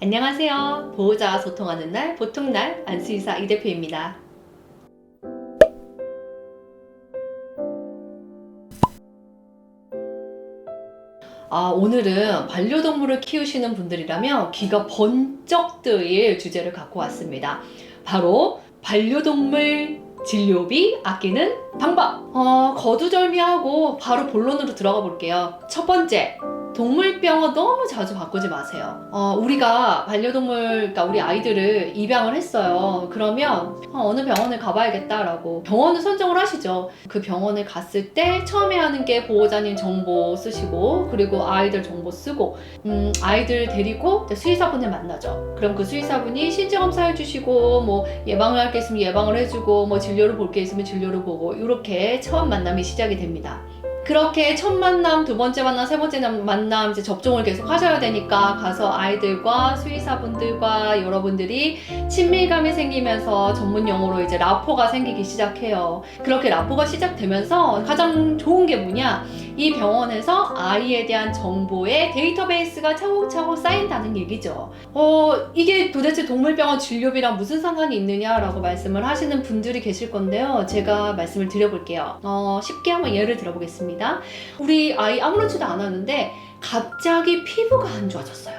안녕하세요. 보호자와 소통하는 날, 보통날 안수의사 이 대표입니다. 오늘은 반려동물을 키우시는 분들이라면 귀가 번쩍 뜨일 주제를 갖고 왔습니다. 바로 반려동물 진료비 아끼는 방법! 거두절미하고 바로 본론으로 들어가 볼게요. 첫 번째, 동물병원 너무 자주 바꾸지 마세요. 우리가 반려동물, 그러니까 우리 아이들을 입양을 했어요. 그러면 어느 병원을 가봐야겠다라고 병원을 선정을 하시죠. 그 병원을 갔을 때 처음에 하는 게 보호자님 정보 쓰시고, 그리고 아이들 정보 쓰고, 아이들 데리고 수의사분을 만나죠. 그럼 그 수의사분이 신체검사 해주시고, 뭐 예방을 할 게 있으면 예방을 해주고, 뭐 진료를 볼 게 있으면 진료를 보고, 이렇게 처음 만남이 시작이 됩니다. 그렇게 첫 만남, 두 번째 만남, 세 번째 만남 이제 접종을 계속 하셔야 되니까 가서 아이들과 수의사분들과 여러분들이 친밀감이 생기면서 전문 용어로 이제 라포가 생기기 시작해요. 그렇게 라포가 시작되면서 가장 좋은 게 뭐냐? 이 병원에서 아이에 대한 정보의 데이터베이스가 차곡차곡 쌓인다는 얘기죠. 이게 도대체 동물병원 진료비랑 무슨 상관이 있느냐라고 말씀을 하시는 분들이 계실 건데요. 제가 말씀을 드려볼게요. 쉽게 한번 예를 들어보겠습니다. 우리 아이 아무렇지도 않았는데 갑자기 피부가 안 좋아졌어요.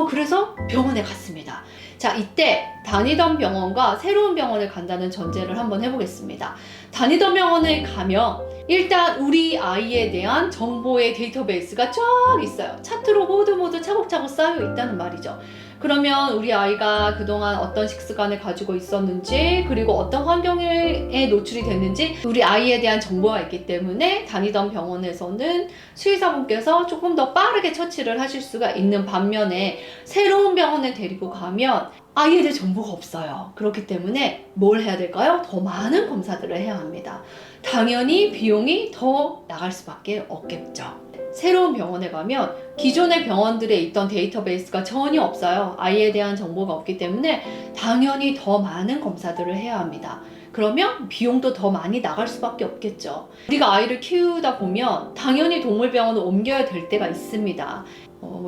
그래서 병원에 갔습니다. 자, 이때 다니던 병원과 새로운 병원을 간다는 전제를 한번 해보겠습니다. 다니던 병원에 가면 일단 우리 아이에 대한 정보의 데이터베이스가 쫙 있어요. 차트로 모두 차곡차곡 쌓여 있다는 말이죠. 그러면 우리 아이가 그동안 어떤 식습관을 가지고 있었는지, 그리고 어떤 환경에 노출이 됐는지 우리 아이에 대한 정보가 있기 때문에 다니던 병원에서는 수의사분께서 조금 더 빠르게 처치를 하실 수가 있는 반면에 새로운 병원에 데리고 가면 아이에 대해 정보가 없어요. 그렇기 때문에 뭘 해야 될까요? 더 많은 검사들을 해야 합니다. 당연히 비용이 더 나갈 수밖에 없겠죠. 새로운 병원에 가면 기존의 병원들에 있던 데이터베이스가 전혀 없어요. 아이에 대한 정보가 없기 때문에 당연히 더 많은 검사들을 해야 합니다. 그러면 비용도 더 많이 나갈 수밖에 없겠죠. 우리가 아이를 키우다 보면 당연히 동물병원을 옮겨야 될 때가 있습니다.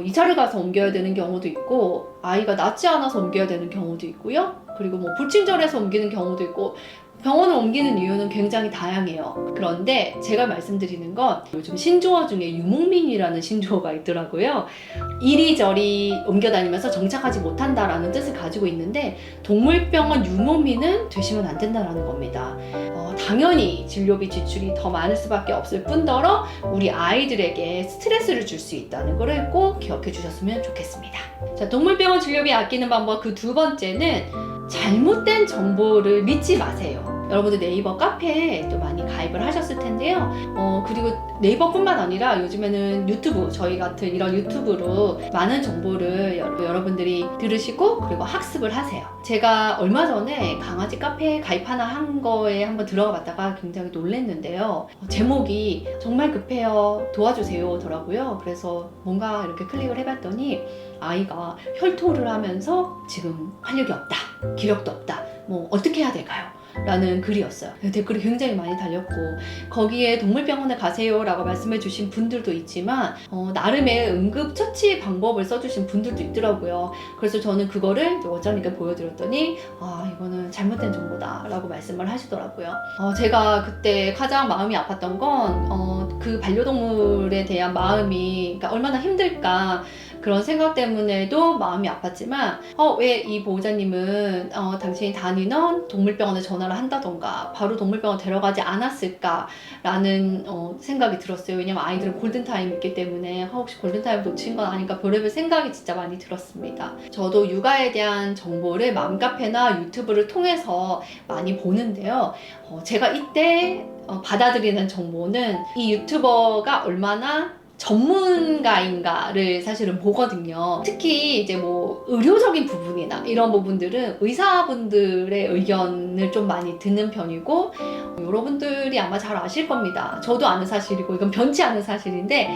이사를 가서 옮겨야 되는 경우도 있고, 아이가 낫지 않아서 옮겨야 되는 경우도 있고요. 그리고 불친절해서 옮기는 경우도 있고, 병원을 옮기는 이유는 굉장히 다양해요. 그런데 제가 말씀드리는 건 요즘 신조어 중에 유목민이라는 신조어가 있더라고요. 이리저리 옮겨다니면서 정착하지 못한다라는 뜻을 가지고 있는데, 동물병원 유목민은 되시면 안 된다라는 겁니다. 당연히 진료비 지출이 더 많을 수밖에 없을 뿐더러 우리 아이들에게 스트레스를 줄 수 있다는 것을 꼭 기억해 주셨으면 좋겠습니다. 자, 동물병원 진료비 아끼는 방법 그 두 번째는 잘못된 정보를 믿지 마세요. 여러분들 네이버 카페에 또 많이 가입을 하셨을 텐데요. 그리고 네이버뿐만 아니라 요즘에는 유튜브, 저희 같은 이런 유튜브로 많은 정보를 여러분들이 들으시고 그리고 학습을 하세요. 제가 얼마 전에 강아지 카페에 가입 하나 한 거에 한번 들어가 봤다가 굉장히 놀랐는데요. 제목이 정말 급해요, 도와주세요 더라고요. 그래서 뭔가 이렇게 클릭을 해봤더니 아이가 혈토를 하면서 지금 활력이 없다, 기력도 없다, 뭐 어떻게 해야 될까요? 라는 글이었어요. 댓글이 굉장히 많이 달렸고, 거기에 동물병원에 가세요 라고 말씀해 주신 분들도 있지만 나름의 응급처치 방법을 써주신 분들도 있더라고요. 그래서 저는 그거를 원장님께 보여드렸더니 이거는 잘못된 정보다 라고 말씀을 하시더라고요. 제가 그때 가장 마음이 아팠던 건 그 반려동물에 대한 마음이, 그러니까 얼마나 힘들까 그런 생각 때문에도 마음이 아팠지만 왜 이 보호자님은 당신이 다니는 동물병원에 전화를 한다던가 바로 동물병원 데려가지 않았을까라는 생각이 들었어요. 왜냐면 아이들은 골든타임이 있기 때문에 혹시 골든타임 놓친 건 아닌가, 별의별 생각이 진짜 많이 들었습니다. 저도 육아에 대한 정보를 맘카페나 유튜브를 통해서 많이 보는데요. 제가 이때 받아들이는 정보는 이 유튜버가 얼마나 전문가인가를 사실은 보거든요. 특히 이제 의료적인 부분이나 이런 부분들은 의사분들의 의견을 좀 많이 듣는 편이고, 여러분들이 아마 잘 아실 겁니다. 저도 아는 사실이고 이건 변치 않은 사실인데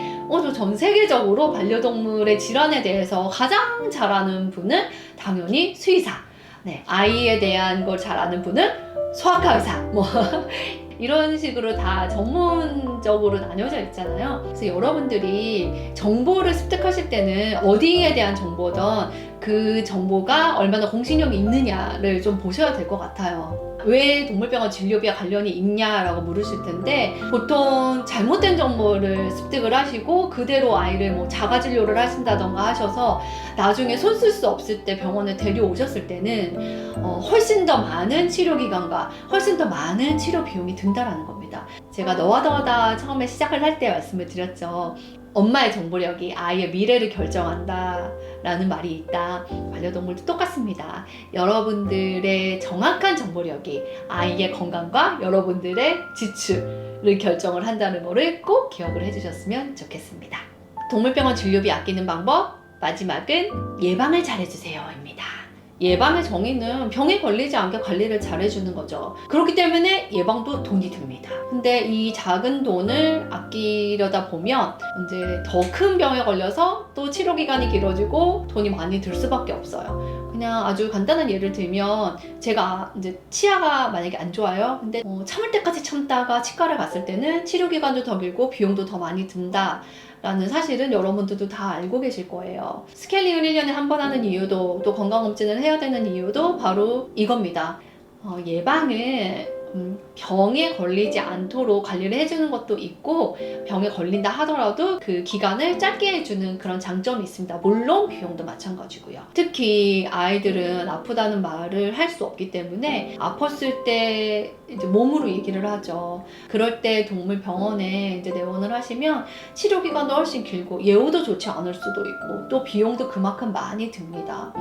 전 세계적으로 반려동물의 질환에 대해서 가장 잘 아는 분은 당연히 수의사, 아이에 대한 걸 잘 아는 분은 소아과 의사, 이런 식으로 다 전문적으로 나뉘어져 있잖아요. 그래서 여러분들이 정보를 습득하실 때는 어디에 대한 정보든 그 정보가 얼마나 공신력이 있느냐를 좀 보셔야 될 것 같아요. 왜 동물병원 진료비와 관련이 있냐라고 물으실 텐데, 보통 잘못된 정보를 습득을 하시고 그대로 아이를 뭐 자가 진료를 하신다던가 하셔서 나중에 손 쓸 수 없을 때 병원에 데려오셨을 때는 훨씬 더 많은 치료 기간과 훨씬 더 많은 치료 비용이 든다라는 겁니다. 제가 너와더하다 처음에 시작을 할 때 말씀을 드렸죠. 엄마의 정보력이 아이의 미래를 결정한다 라는 말이 있다. 반려동물도 똑같습니다. 여러분들의 정확한 정보력이 아이의 건강과 여러분들의 지출을 결정을 한다는 것을 꼭 기억을 해주셨으면 좋겠습니다. 동물병원 진료비 아끼는 방법, 마지막은 예방을 잘해주세요 입니다. 예방의 정의는 병에 걸리지 않게 관리를 잘해주는 거죠. 그렇기 때문에 예방도 돈이 듭니다. 근데 이 작은 돈을 아끼려다 보면 이제 더 큰 병에 걸려서 또 치료 기간이 길어지고 돈이 많이 들 수밖에 없어요. 그냥 아주 간단한 예를 들면, 제가 이제 치아가 만약에 안 좋아요. 근데 참을 때까지 참다가 치과를 갔을 때는 치료 기간도 더 길고 비용도 더 많이 든다 라는 사실은 여러분들도 다 알고 계실 거예요. 스케일링을 1년에 한 번 하는 이유도, 또 건강검진을 해야 되는 이유도 바로 이겁니다. 예방을 병에 걸리지 않도록 관리를 해주는 것도 있고, 병에 걸린다 하더라도 그 기간을 짧게 해주는 그런 장점이 있습니다. 물론 비용도 마찬가지고요. 특히 아이들은 아프다는 말을 할 수 없기 때문에 아팠을 때 이제 몸으로 얘기를 하죠. 그럴 때 동물병원에 이제 내원을 하시면 치료 기간도 훨씬 길고 예후도 좋지 않을 수도 있고 또 비용도 그만큼 많이 듭니다.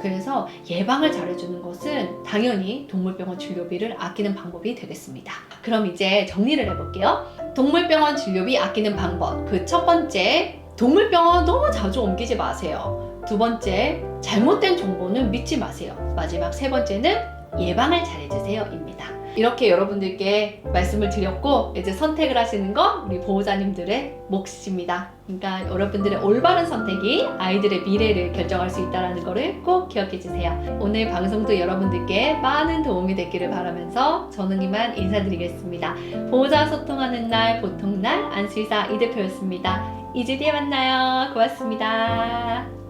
그래서 예방을 잘해주는 것은 당연히 동물병원 진료비를 아끼는 방법이 되겠습니다. 그럼 이제 정리를 해볼게요. 동물병원 진료비 아끼는 방법. 그 첫 번째, 동물병원 너무 자주 옮기지 마세요. 두 번째, 잘못된 정보는 믿지 마세요. 마지막 세 번째는 예방을 잘해주세요 입니다. 이렇게 여러분들께 말씀을 드렸고, 이제 선택을 하시는 건 우리 보호자님들의 몫입니다. 그러니까 여러분들의 올바른 선택이 아이들의 미래를 결정할 수 있다는 것을 꼭 기억해 주세요. 오늘 방송도 여러분들께 많은 도움이 됐기를 바라면서 저는 이만 인사드리겠습니다. 보호자 소통하는 날, 보통날 안수의사 이대표였습니다. 2주 뒤에 만나요. 고맙습니다.